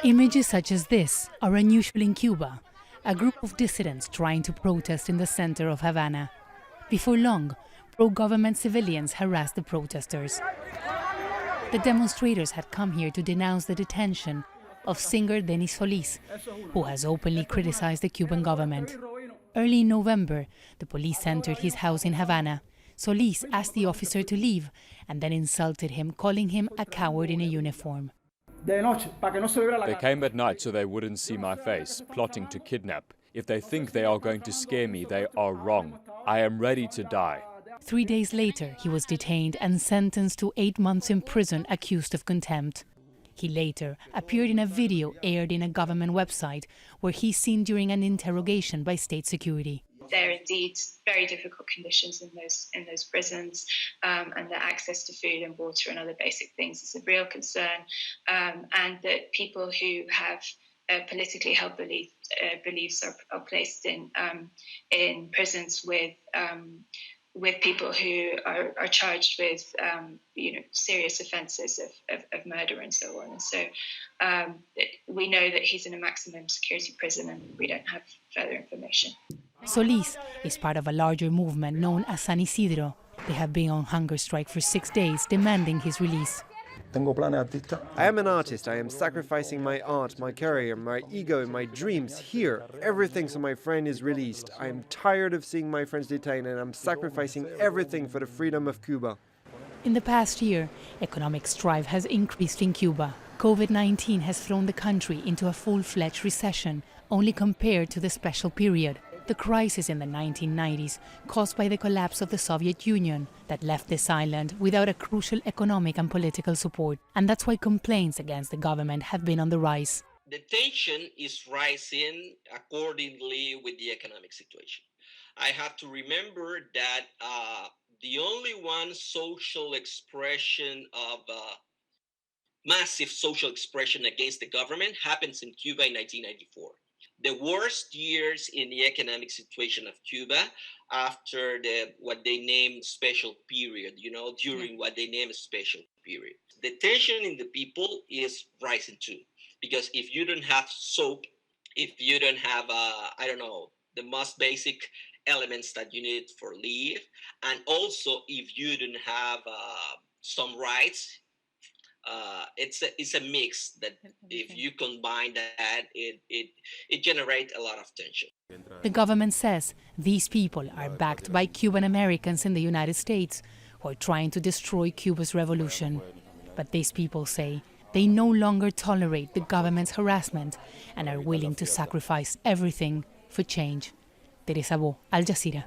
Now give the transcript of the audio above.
Images such as this are unusual in Cuba, a group of dissidents trying to protest in the center of Havana. Before long, pro-government civilians harassed the protesters. The demonstrators had come here to denounce the detention of singer DENIS, who has openly criticized the Cuban government. Early in November, the police entered his house in Havana. Solis asked the officer to leave and then insulted him, calling him a coward in a uniform. They came at night so they wouldn't see my face, plotting to kidnap. If they think they are going to scare me, they are wrong. I am ready to die. 3 days later, he was detained and sentenced to 8 months in prison, accused of contempt. He later appeared in a video aired in a government website where he's seen during an interrogation by state security. There are indeed very difficult conditions in those prisons, and the access to food and water and other basic things is a real concern, and that people who have politically held beliefs are placed in prisons with people who are charged with serious offences of murder and so on. And so we know that he's in a maximum security prison, and we don't have further information. Solis is part of a larger movement known as San Isidro. They have been on hunger strike for 6 days, demanding his release. I am an artist. I am sacrificing my art, my career, my ego, and my dreams here. Everything so my friend is released. I am tired of seeing my friends detained, and I'm sacrificing everything for the freedom of Cuba. In the past year, economic strife has increased in Cuba. COVID-19 has thrown the country into a full-fledged recession, only compared to the special period, the crisis in the 1990s caused by the collapse of the Soviet Union that left this island without a crucial economic and political support. And that's why complaints against the government have been on the rise. The tension is rising accordingly with the economic situation. I have to remember that the only one social expression of massive social expression against the government happens in Cuba in 1994. The worst years in the economic situation of Cuba after what they named special period, during what they named special period. The tension in the people is rising too, because if you don't have soap, if you don't have, the most basic elements that you need for live, and also if you don't have some rights, it's a mix that if you combine that, it generates a lot of tension. The government says these people are backed by Cuban Americans in the United States who are trying to destroy Cuba's revolution. But these people say they no longer tolerate the government's harassment and are willing to sacrifice everything for change. Teresa, Al Jazeera.